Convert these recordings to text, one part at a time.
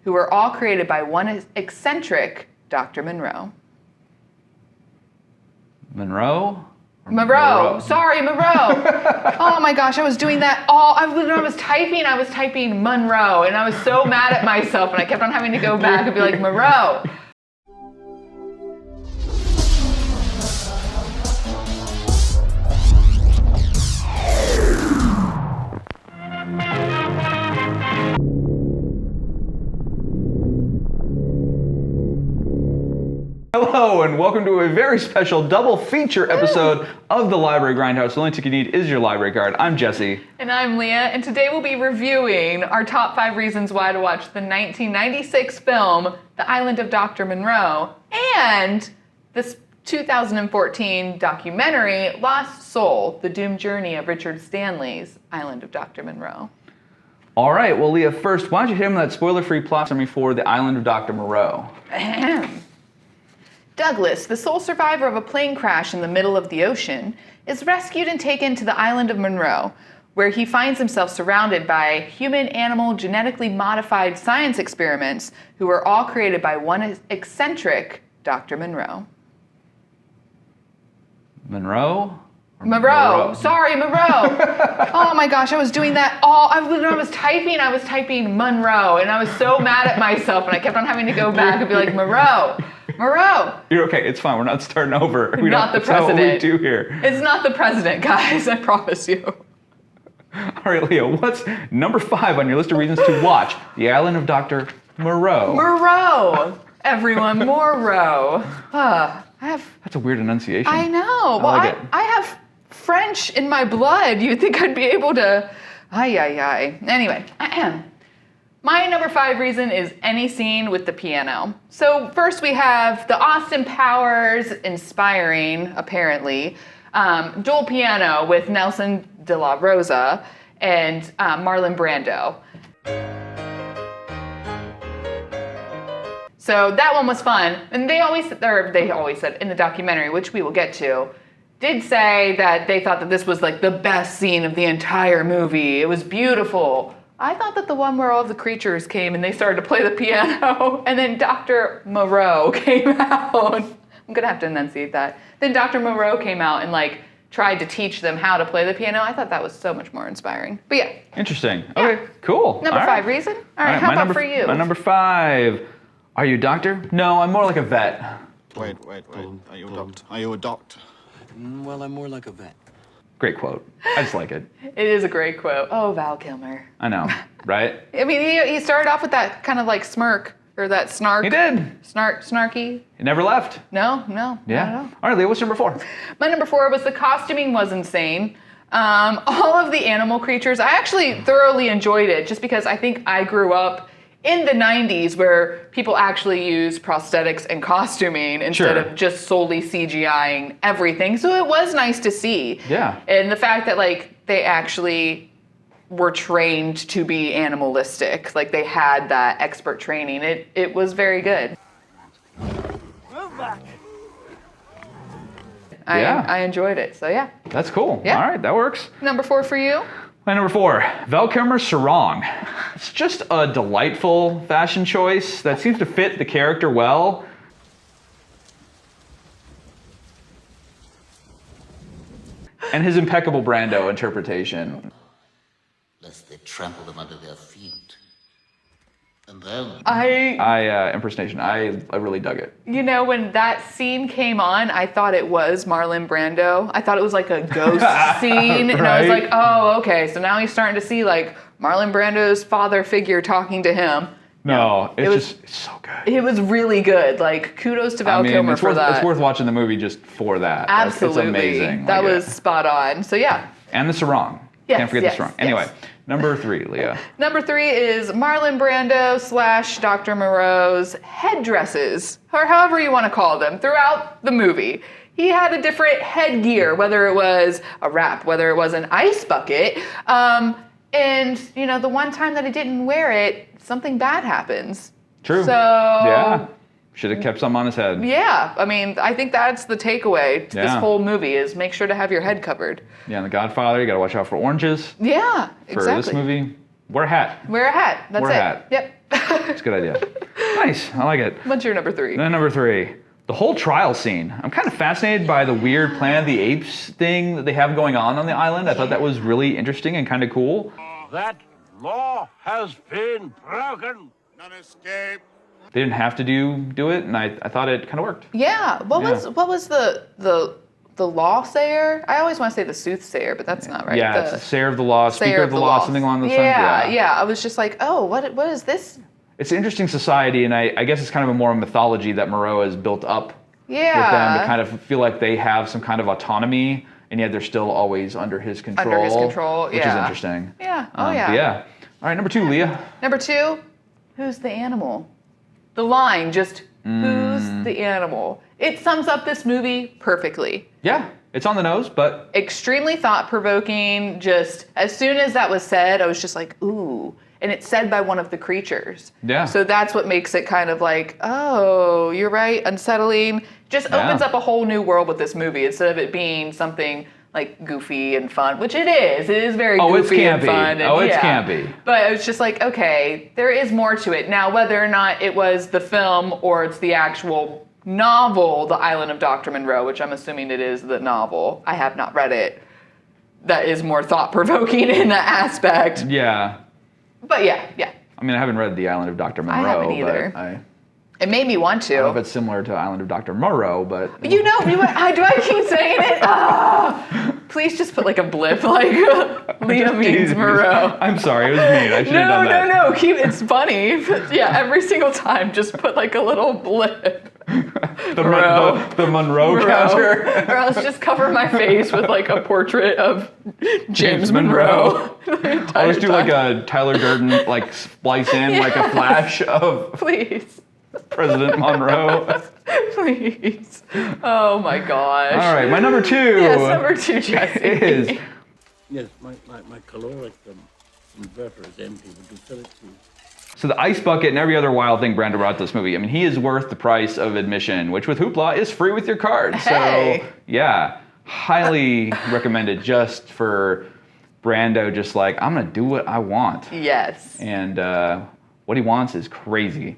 who were all created by one eccentric Dr. Moreau. Moreau. Sorry, Moreau. Oh my gosh, I was doing that when I was typing Monroe, and I was so mad at myself, and I kept on having to go back and be like, Moreau. Hello and welcome to a very special double feature episode of the Library Grindhouse. The only thing you need is your library card. I'm Jesse. And I'm Leah, and today we'll be reviewing our top 5 reasons why to watch the 1996 film, The Island of Dr. Moreau, and this 2014 documentary, Lost Soul, The Doomed Journey of Richard Stanley's Island of Dr. Moreau. All right, well, Leah, first, why don't you hit him with that spoiler-free plot summary for The Island of Dr. Moreau? Douglas, the sole survivor of a plane crash in the middle of the ocean, is rescued and taken to the island of Moreau, where he finds himself surrounded by human-animal genetically modified science experiments who were all created by one eccentric Dr. Moreau. Moreau. Sorry, Moreau. Oh my gosh, I was doing that when I was typing Monroe, and I was so mad at myself, and I kept on having to go back and be like, Moreau. You're okay, it's fine, we're not starting over. Not the president. That's what we do here. It's not the president, guys, I promise you. All right, Leah, what's number 5 on your list of reasons to watch The Island of Dr. Moreau? Moreau. Everyone, Moreau. That's a weird enunciation. I know. I have French in my blood. You'd think I'd be able to. Anyway, my number 5 reason is any scene with the piano. So first we have the Austin Powers inspiring, apparently, dual piano with Nelson de la Rosa and Marlon Brando. So that one was fun, and they always said in the documentary, which we will get to, did say that they thought that this was like the best scene of the entire movie. It was beautiful. I thought that the one where all of the creatures came and they started to play the piano, and then Dr. Moreau came out. I'm gonna have to enunciate that. Then Dr. Moreau came out and tried to teach them how to play the piano. I thought that was so much more inspiring. But yeah. Interesting. Yeah. Okay, cool. Number 5 reason? All right, how about for you? My number 5. Are you a doctor? No, I'm more like a vet. Wait. Are you a doctor? Well, I'm more like a vet. Great quote. I just like it. It is a great quote. Oh, Val Kilmer. I know, right? I mean, he started off with that kind of smirk, or that snark. He did. Snarky. He never left. No. Yeah. Not at all. All right, Leah, what's number 4? My number 4 was the costuming was insane. All of the animal creatures, I actually thoroughly enjoyed it, just because I think I grew up in the 90s where people actually use prosthetics and costuming instead of just solely CGIing everything. So it was nice to see. Yeah. And the fact that they actually were trained to be animalistic, they had that expert training. It was very good. Move back. I enjoyed it, so yeah. That's cool. Yeah. All right, that works. Number 4 for you? My number 4, Val Kilmer's sarong. It's just a delightful fashion choice that seems to fit the character well. And his impeccable Brando interpretation. Lest they trample them under their feet. And then... Impersonation. I really dug it. When that scene came on, I thought it was Marlon Brando. I thought it was a ghost scene. And I was like, oh, okay. So now he's starting to see Marlon Brando's father figure talking to him. No, it's so good. It was really good. Kudos to Val Kilmer for that. It's worth watching the movie just for that. Absolutely. It's amazing. That was spot on. So yeah. And the sarong. Yes, Can't forget the sarong. Anyway, number 3, Leah. Number 3 is Marlon Brando / Dr. Moreau's headdresses, or however you want to call them, throughout the movie. He had a different headgear, whether it was a wrap, whether it was an ice bucket. And, the one time that he didn't wear it, something bad happens. True. So... Yeah. Should have kept some on his head. Yeah. I mean, I think that's the takeaway to this whole movie is make sure to have your head covered. Yeah, and The Godfather, you got to watch out for oranges. Yeah, For this movie, wear a hat. Wear a hat. That's wear a it. hat. Yep. It's a good idea. Nice. I like it. What's your number 3? Then number 3. The whole trial scene. I'm kind of fascinated by the weird Planet of the Apes thing that they have going on the island. I thought that was really interesting and kind of cool. That law has been broken. None escape. They didn't have to do it, and I thought it kind of worked. Yeah. What was the law sayer? I always want to say the soothsayer, but that's not right. Yeah, it's sayer of the law, speaker sayer of the law, something along those lines. Yeah. I was just like, oh, what is this? It's an interesting society, and I guess it's kind of a more mythology that Moreau has built up with them to kind of feel like they have some kind of autonomy, and yet they're still always under his control. Under his control, which is interesting. Yeah. But yeah. All right, number 2, Leah. Number 2, who's the animal? The line, just who's the animal? It sums up this movie perfectly. Yeah, it's on the nose, but Extremely thought-provoking. Just as soon as that was said, I was just like, ooh. And it's said by one of the creatures. Yeah. So that's what makes it kind of like, oh, you're right, unsettling. Just opens up a whole new world with this movie instead of it being something like goofy and fun, which it is. It is very goofy and fun. And, it's campy. But it was just like, okay, there is more to it. Now, whether or not it was the film or it's the actual novel, The Island of Dr. Moreau, which I'm assuming it is the novel. I have not read it. That is more thought-provoking in that aspect. Yeah. But yeah. I mean, I haven't read The Island of Dr. Moreau. I haven't either. But It made me want to. I don't know if it's similar to Island of Dr. Moreau, but... You know, do I keep saying it? Please just put like a blip, like Leah means Moreau. I'm sorry, it was mean. I should have done that. No. It's funny. But yeah, every single time, just put like a little blip. The Monroe counter. Or else just cover my face with like a portrait of James Monroe. I'll just do like a Tyler Durden, like splice in like a flash of Please. President Monroe. Please. Oh my gosh. All right, my number 2. Yes, number 2, Jesse. Is Yes, my caloric inverter is empty. Would you fill it, please? so the ice bucket and every other wild thing Brando brought to this movie. I mean, he is worth the price of admission, which with Hoopla is free with your card. Hey. So yeah, highly recommended just for Brando. Just like, I'm gonna do what I want. Yes. And what he wants is crazy.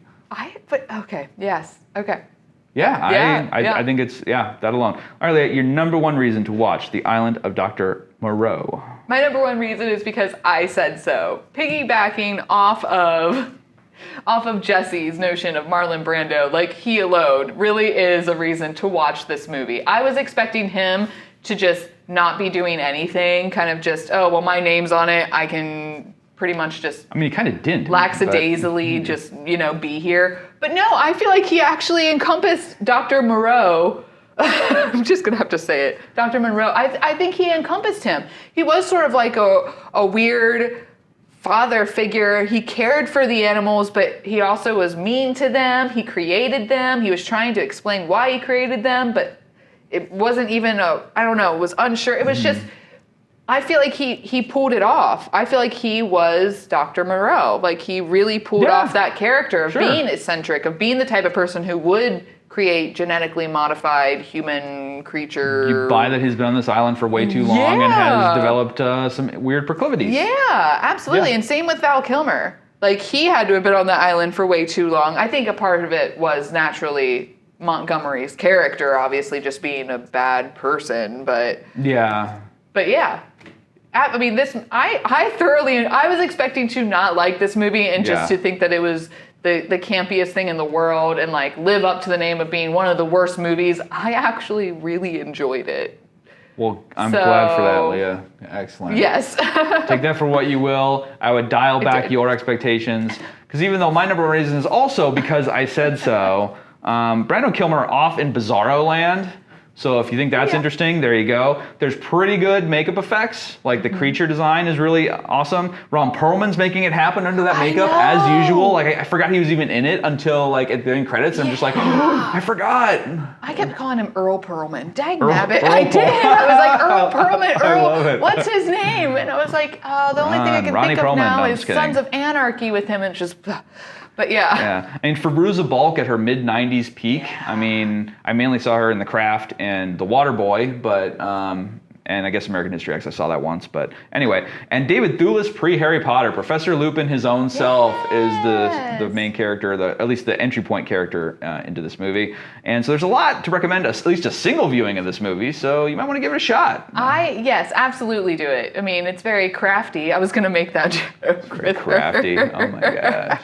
Okay. Yes. Okay. Yeah, I think it's, that alone. All right, Leah, your number 1 reason to watch The Island of Dr. Moreau. My number 1 reason is because I said so. Piggybacking off of Jesse's notion of Marlon Brando, like he alone really is a reason to watch this movie. I was expecting him to just not be doing anything, kind of just, oh, well, my name's on it, I can pretty much just... I mean, he kind of didn't. Lackadaisically just, be here. But no, I feel like he actually encompassed Dr. Moreau. I'm just going to have to say it. Dr. Moreau, I think he encompassed him. He was sort of like a weird father figure. He cared for the animals, but he also was mean to them. He created them. He was trying to explain why he created them, but it wasn't even was unsure. It was just... I feel like he pulled it off. I feel like he was Dr. Moreau. Like he really pulled off that character of being eccentric, of being the type of person who would create genetically modified human creature. You buy that he's been on this island for way too long and has developed some weird proclivities. Yeah, absolutely. Yeah. And same with Val Kilmer. Like he had to have been on the island for way too long. I think a part of it was naturally Montgomery's character, obviously just being a bad person, but yeah. I mean, I was expecting to not like this movie and just to think that it was the campiest thing in the world and like live up to the name of being one of the worst movies. I actually really enjoyed it. Well, I'm glad for that, Leah. Excellent. Yes. Take that for what you will. I would dial back your expectations. Because even though my number 1 reason is also because I said so, Brando Kilmer off in Bizarro Land. So if you think that's interesting, there you go. There's pretty good makeup effects. Like the creature design is really awesome. Ron Perlman's making it happen under that makeup as usual. Like I forgot he was even in it until like at the end credits. And I'm just like, oh, I forgot. I kept calling him Earl Perlman. Dang nabbit. I did. I was like, Earl Perlman. I love it. What's his name? And I was like, the only thing I can Ronnie think of Perlman. now No, is Sons of Anarchy with him and just... But yeah. I mean, Fairuza Balk at her mid-90s peak. I mean, I mainly saw her in The Craft and The Waterboy, but and I guess American History X, I saw that once, but anyway. And David Thewlis, pre-Harry Potter, Professor Lupin, his own self, is the main character, at least the entry point character into this movie. And so there's a lot to recommend, at least a single viewing of this movie, so you might want to give it a shot. Yes, absolutely do it. I mean, it's very crafty. I was going to make that joke. Crafty, oh my gosh.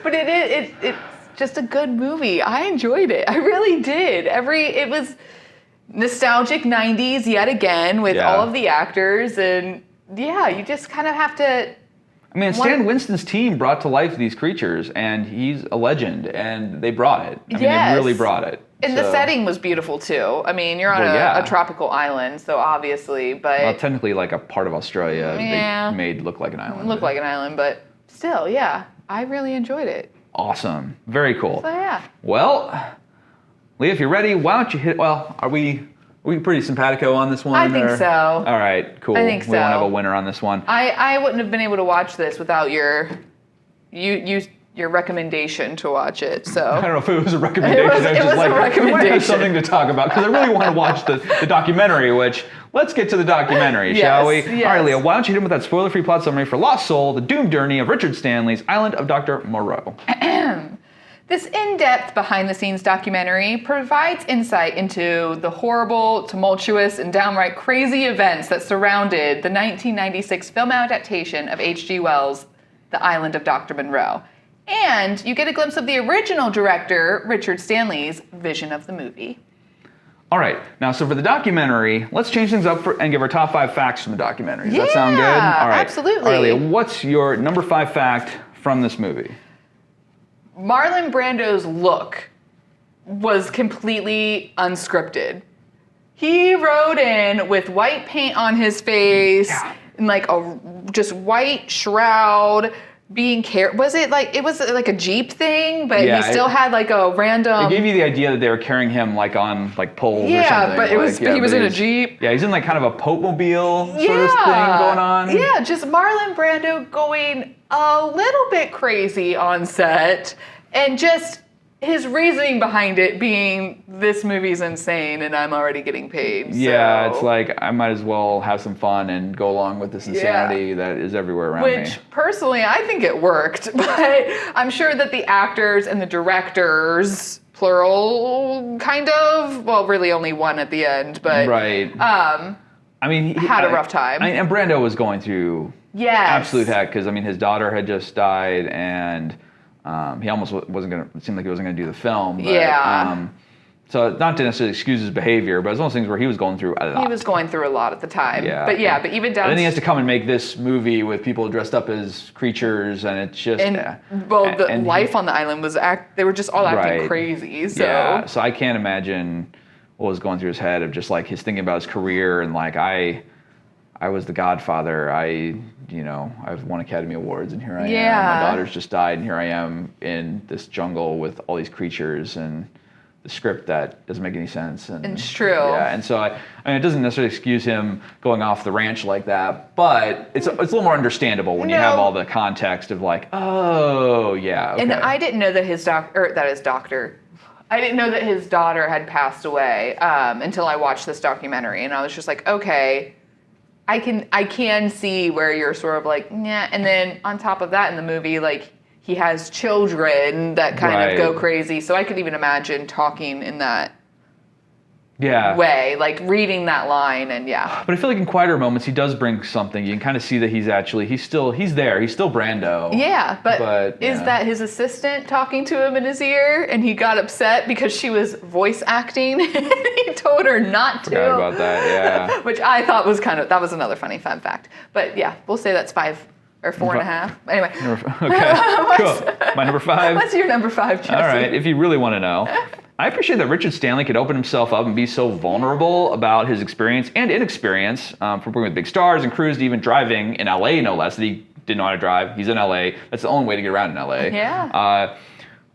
But it's just a good movie. I enjoyed it. I really did. It was nostalgic 90s yet again with all of the actors, and you just kind of have to. I mean, Stan Winston's team brought to life these creatures, and he's a legend, and they brought it. I mean, they really brought it. And the setting was beautiful too. I mean, you're on a tropical island, so obviously, but technically, like a part of Australia, they made look like an island. Like an island, but still, I really enjoyed it. Awesome. Very cool. So yeah. Well, Leah, if you're ready, why don't you hit... Well, are we pretty simpatico on this one? I think so. All right, cool. I think so. We won't have a winner on this one. I wouldn't have been able to watch this without your recommendation to watch it. So I don't know if it was a recommendation. It was a recommendation. We might have something to talk about because I really want to watch the documentary, which... Let's get to the documentary, shall we? Yes. All right, Leah, why don't you hit him with that spoiler-free plot summary for Lost Soul, the doomed journey of Richard Stanley's Island of Dr. Moreau. This in-depth behind-the-scenes documentary provides insight into the horrible, tumultuous, and downright crazy events that surrounded the 1996 film adaptation of H.G. Wells' The Island of Dr. Moreau. And you get a glimpse of the original director, Richard Stanley's vision of the movie. All right, now so for the documentary, let's change things up and give our top 5 facts from the documentary. Does that sound good? All right. Absolutely. All right, Leah, what's your number 5 fact from this movie? Marlon Brando's look was completely unscripted. He rode in with white paint on his face and like a just white shroud. Was it like a Jeep thing, but he still had like a random. It gave you the idea that they were carrying him like on like poles or something. Yeah, but he was in a Jeep. Yeah, he's in like kind of a Pope-mobile sort of thing going on. Yeah, just Marlon Brando going a little bit crazy on set, and just his reasoning behind it being, this movie's insane and I'm already getting paid. So. Yeah, it's like, I might as well have some fun and go along with this insanity that is everywhere around me. Which, personally, I think it worked. But I'm sure that the actors and the directors, plural, kind of, well, really only one at the end, but... Right. I mean, he had a rough time. And Brando was going through absolute heck, because, I mean, his daughter had just died, and... he almost wasn't going to, it seemed like he wasn't going to do the film. But, so not to necessarily excuse his behavior, but it's one of those things where he was going through a lot. He was going through a lot at the time. Yeah. But even down... And then he has to come and make this movie with people dressed up as creatures, and it's just... And life on the island was... They were just all acting crazy, so... Yeah, so I can't imagine what was going through his head of just like his thinking about his career and like, I was the Godfather. I've won Academy Awards, and here I am. My daughter's just died, and here I am in this jungle with all these creatures and the script that doesn't make any sense. And it's true. Yeah, and so I mean, it doesn't necessarily excuse him going off the ranch like that, but it's a little more understandable when you have all the context of like, oh yeah. Okay. And I didn't know that I didn't know that his daughter had passed away until I watched this documentary, and I was just like, okay. I can see where you're sort of like, yeah, and then on top of that in the movie, like, he has children that kind of go crazy, so I could even imagine talking in that way, like reading that line, and But I feel like in quieter moments he does bring something. You can kind of see that he's there. He's still Brando. Yeah, but is that his assistant talking to him in his ear, and he got upset because she was voice acting, and he told her not to. Forgot about that, yeah. Which I thought was that was another funny fun fact. But yeah, we'll say that's 5 or 4.5. Anyway. Okay, cool. My number 5. What's your number 5, Jesse? All right, if you really want to know. I appreciate that Richard Stanley could open himself up and be so vulnerable about his experience and inexperience from working with big stars and crews to even driving in LA, no less, that he didn't know how to drive. He's in LA. That's the only way to get around in LA. Yeah.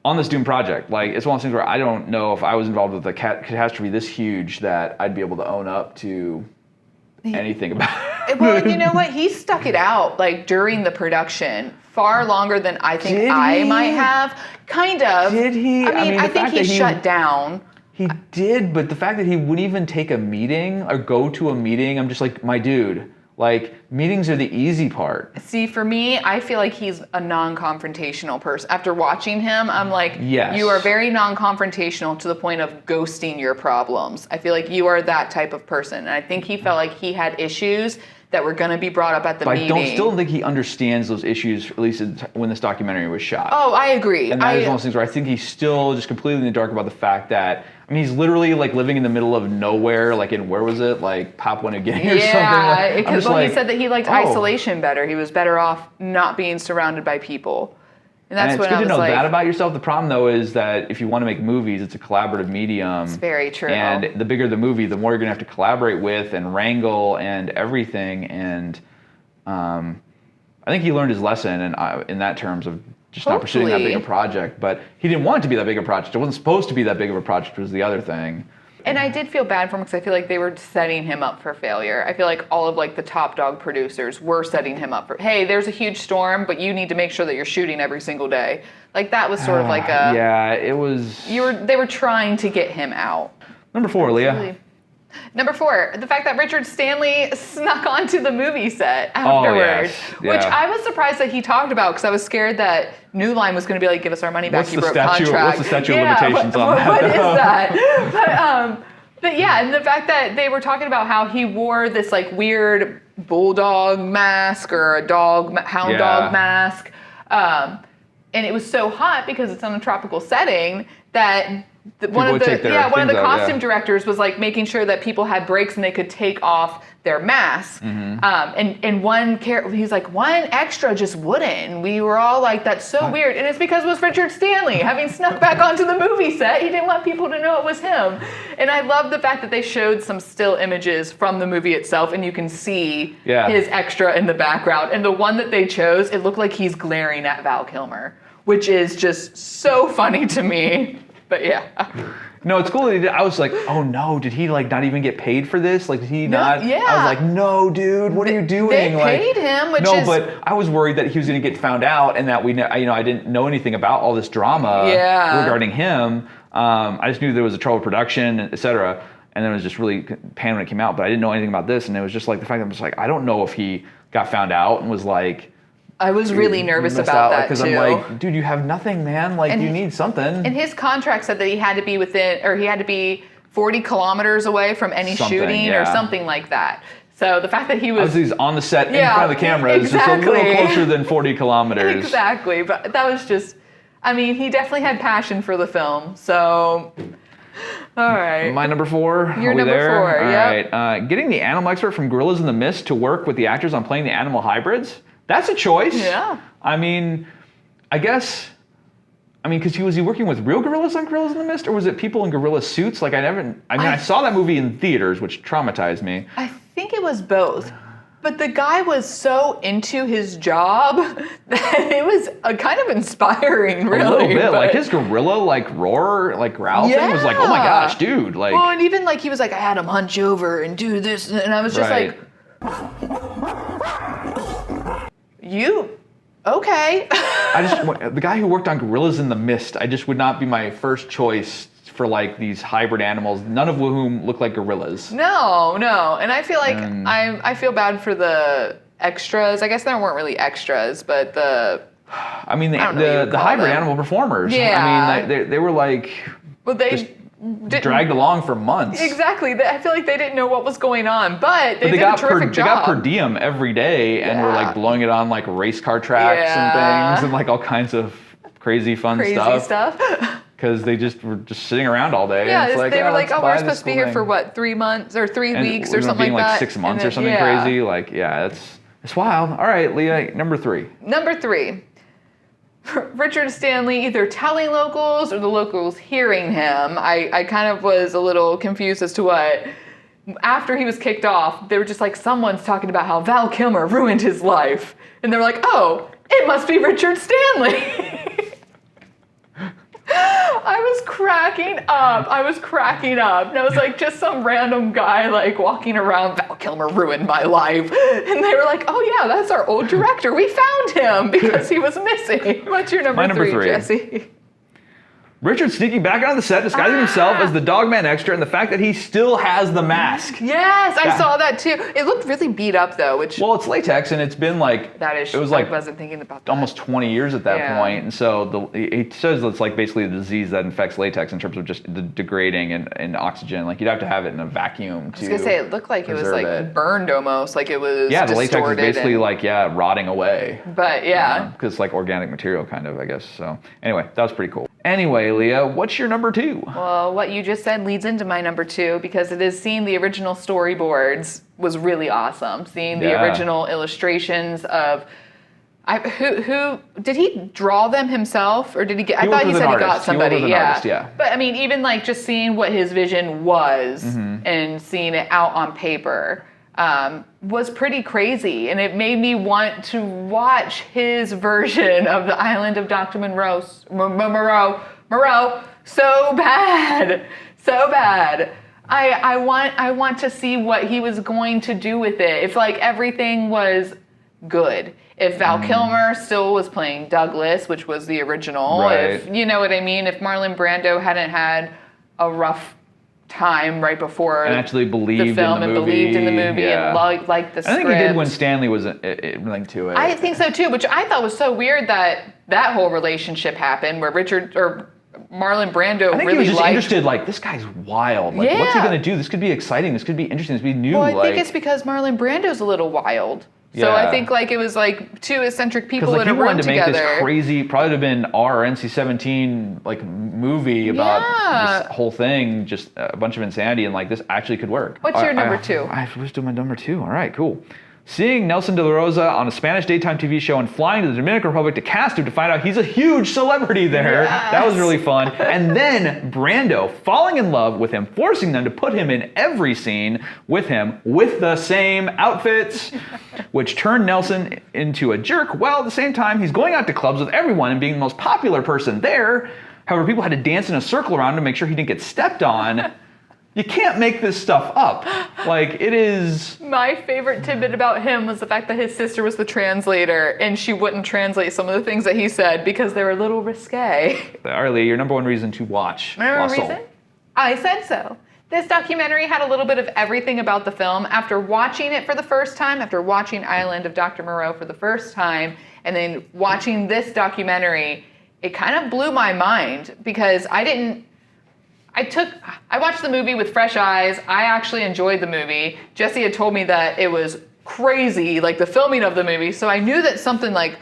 On this Doom project, like, it's one of those things where I don't know if I was involved with a catastrophe this huge that I'd be able to own up to anything about it. Well, you know what? He stuck it out, like, during the production far longer than I think I might have. Kind of. Did he? I mean, I think he shut down. He did, but the fact that he wouldn't even take a meeting or go to a meeting, I'm just like, my dude, like, meetings are the easy part. See, for me, I feel like he's a non-confrontational person. After watching him, I'm like, Yes. you are very non-confrontational to the point of ghosting your problems. I feel like you are that type of person. And I think he felt like he had issues that were going to be brought up at the But meeting. I still don't think he understands those issues, at least when this documentary was shot. Oh, I agree. And that is one of those things where I think he's still just completely in the dark about the fact that, I mean, he's literally like living in the middle of nowhere, like in, where was it? Like Papua New Guinea or something. Yeah, I'm because just he said that he liked oh. isolation better. He was better off not being surrounded by people. And that's And it's when good I to was know like, that about yourself. The problem, though, is that if you want to make movies, it's a collaborative medium. it's very true. And the bigger the movie, the more you're going to have to collaborate with and wrangle and everything. And I think he learned his lesson in that terms of just not pursuing that big a project. But he didn't want it to be that big a project. It wasn't supposed to be that big of a project, was the other thing. And I did feel bad for him because I feel like they were setting him up for failure. I feel like all of like the top dog producers were setting him up for, hey, there's a huge storm, but you need to make sure that you're shooting every single day. Like that was sort of like a Yeah, it was. they were trying to get him out. Number 4, Leah. Number 4, the fact that Richard Stanley snuck onto the movie set afterwards, yes. Yeah. which I was surprised that he talked about because I was scared that New Line was going to be like, give us our money back, What's you the broke statute- contract. what's the statute of limitations on that, What is though? that? But yeah, and the fact that they were talking about how he wore this like weird bulldog mask or a hound dog mask, and it was so hot because it's on a tropical setting that one of the costume directors was like making sure that people had breaks and they could take off their masks. And one he's like, one extra just wouldn't. And we were all like, that's so weird. And it's because it was Richard Stanley having snuck back onto the movie set. He didn't want people to know it was him. And I love the fact that they showed some still images from the movie itself, and you can see his extra in the background. And the one that they chose, it looked like he's glaring at Val Kilmer, which is just so funny to me. But yeah. No, it's cool that he did. I was like, oh no, did he like not even get paid for this? Like, did he not? Yeah. I was like, no, dude, what are you doing? They paid him, which is... but I was worried that he was going to get found out and that I didn't know anything about all this drama regarding him. I just knew there was a troubled production, et cetera. And then it was just really panned when it came out, but I didn't know anything about this. And it was just like the fact that I was like, I don't know if he got found out and was like... I was really nervous about that, because too. I'm like, dude, you have nothing, man. Like, you need something. And his contract said that he had to be 40 kilometers away from any shooting or something like that. So the fact that he was... He's on the set in front of the camera is just a little closer than 40 kilometers. Exactly. But that was just... I mean, he definitely had passion for the film. So... All right. My number 4. Your number there? 4, All yep. right. Getting the animal expert from Gorillas in the Mist to work with the actors on playing the animal hybrids. That's a choice. Yeah. I mean, because was he working with real gorillas on Gorillas in the Mist, or was it people in gorilla suits? Like, I saw that movie in theaters, which traumatized me. I think it was both. But the guy was so into his job that it was kind of inspiring, really. A little bit. Like, his gorilla, roar, growl thing was like, oh my gosh, dude. Like, well, and even, he was like, I had him hunch over and do this. And I was just like... You? Okay. The guy who worked on Gorillas in the Mist, I just would not be my first choice for these hybrid animals, none of whom look like gorillas. No. And I feel like I feel bad for the extras. I guess there weren't really extras, but the hybrid animal performers. Yeah. I mean, they were like... But they... dragged along for months. Exactly. I feel like they didn't know what was going on, but they did a terrific job. They got per diem every day and were blowing it on race car tracks and things and all kinds of crazy stuff. Because they just were sitting around all day. Yeah, and they were like, oh, we're supposed to be here for what, 3 months or 3 weeks or something like that. 6 months or something crazy. It's wild. All right, Leah, number 3. Number 3. Richard Stanley either telling locals or the locals hearing him. I kind of was a little confused as to what. After he was kicked off, they were just like, someone's talking about how Val Kilmer ruined his life. And they were like, oh, it must be Richard Stanley. I was cracking up. And I was like, just some random guy walking around, Val Kilmer ruined my life. And they were like, oh yeah, that's our old director. We found him because he was missing. What's your number 3, Jesse? Richard sneaking back onto the set, disguising himself as the Dogman extra, and the fact that he still has the mask. Yes, I saw that too. It looked really beat up though, which Well, it's latex, and it's been like that is. It was like I wasn't thinking about that. almost 20 years at that Yeah. point, and so he says it's like basically a disease that infects latex in terms of just the degrading and oxygen. Like you'd have to have it in a vacuum to. I was gonna say it looked like it was preserve like it. burned almost, like it was. Yeah, the latex is distorted basically and- like rotting away. But yeah. Because it's like organic material, kind of, I guess. So anyway, that was pretty cool. Anyway, Leah, what's your number 2? Well, what you just said leads into my number 2 because it is seeing the original storyboards was really awesome. Seeing the Yeah. original illustrations of. Who did he draw them himself or did he get? I worked thought he with said an he got artist. He worked somebody. with an artist, yeah. But I mean, even like just seeing what his vision was Mm-hmm. and seeing it out on paper was pretty crazy, and it made me want to watch his version of the Island of Dr. Moreau so bad, so bad. I want to see what he was going to do with it. If like everything was good. If Val Kilmer still was playing Douglas, which was the original, Right. if you know what I mean, if Marlon Brando hadn't had a rough time right before And actually believed the film in the and believed in the movie, movie yeah. and liked the I script. think he did when Stanley was linked to it. I think so too, which I thought was so weird that whole relationship happened where Marlon Brando I think really he was just liked. interested, like, this guy's wild. Like, what's he Yeah. going to do? This could be exciting. This could be interesting. This could be new. Well, I like, think it's because Marlon Brando's a little wild. So I Yeah. think like it was like two eccentric people Because like in he a room wanted to make together. this crazy, probably would have been R NC-17 like movie about Yeah. this whole thing, just a bunch of insanity, and like this actually could work. What's your number 2? I was doing my number 2. All right, cool. Seeing Nelson de la Rosa on a Spanish daytime TV show and flying to the Dominican Republic to cast him to find out he's a huge celebrity there. Yes. That was really fun. And then Brando falling in love with him, forcing them to put him in every scene with him with the same outfits, which turned Nelson into a jerk while at the same time he's going out to clubs with everyone and being the most popular person there. However, people had to dance in a circle around him to make sure he didn't get stepped on. You can't make this stuff up. Like, it is... My favorite tidbit about him was the fact that his sister was the translator and she wouldn't translate some of the things that he said because they were a little risque. Arlie, your number 1 reason to watch Remember Lost the Soul. reason? I said so. This documentary had a little bit of everything about the film. After watching it for the first time, after watching Island of Dr. Moreau for the first time, and then watching this documentary, it kind of blew my mind because I watched the movie with fresh eyes. I actually enjoyed the movie. Jesse had told me that it was crazy, like the filming of the movie, so I knew that something like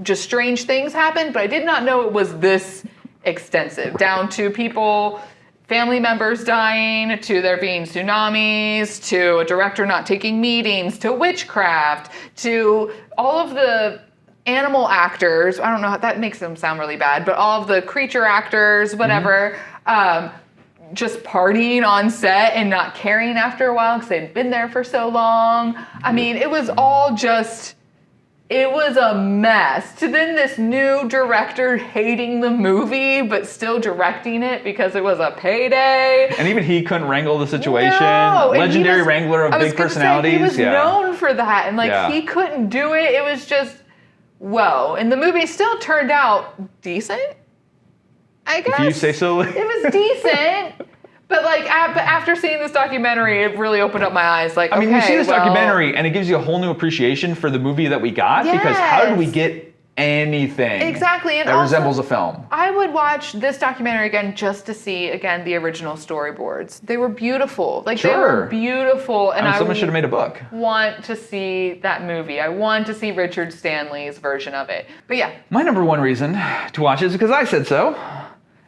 just strange things happened, but I did not know it was this extensive, down to people, family members dying, to there being tsunamis, to a director not taking meetings, to witchcraft, to all of the animal actors. I don't know, that makes them sound really bad, but all of the creature actors, whatever, just partying on set and not caring after a while because they'd been there for so long. I mean, it was all just... It was a mess. To then this new director hating the movie, but still directing it because it was a payday. And even he couldn't wrangle the situation. No, and he Legendary was- wrangler of I was big gonna say, personalities. he was known for that, and like Yeah. he couldn't do it. It was just, whoa. And the movie still turned out decent, I guess. If you say so. It was decent. But like after seeing this documentary, it really opened up my eyes. Like, I mean, okay, you see this well, documentary and it gives you a whole new appreciation for the movie that we got because how did we Yes. get anything Exactly, and that also- resembles a film? I would watch this documentary again just to see again the original storyboards. They were beautiful. Like they Sure. were beautiful, and I mean, someone should have made a book. want to see that movie. I want to see Richard Stanley's version of it. But yeah, My number 1 reason to watch it is because I said so.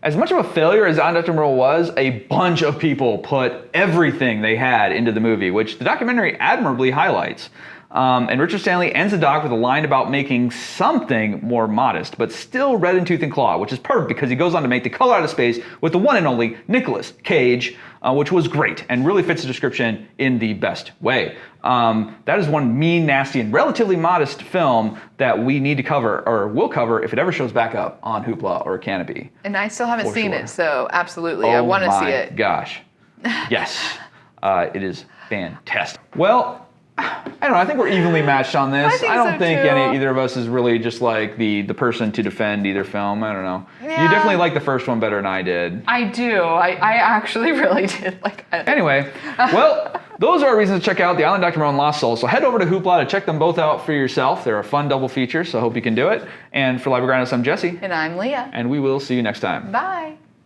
As much of a failure as Dr. Moreau was, a bunch of people put everything they had into the movie, which the documentary admirably highlights. And Richard Stanley ends the doc with a line about making something more modest, but still red in tooth and claw, which is perfect because he goes on to make The Color Out of Space with the one and only Nicolas Cage, which was great and really fits the description in the best way. That is one mean, nasty, and relatively modest film that we need to cover, or will cover if it ever shows back up on Hoopla or Canopy. and I still haven't For seen sure. it, so absolutely, I want to see it. Gosh. Yes. It is fantastic. Well, I I don't know. I think we're evenly matched on this. I think don't so, think too. either of us is really just like the person to defend either film. I don't know. Yeah. You definitely like the first one better than I did. I do. I actually really did like it. Anyway, well, those are our reasons to check out The Island, Dr. Moreau, and Lost Souls. So head over to Hoopla to check them both out for yourself. They're a fun double feature, so I hope you can do it. And for Library Grindhouse, I'm Jesse. And I'm Leah. And we will see you next time. Bye.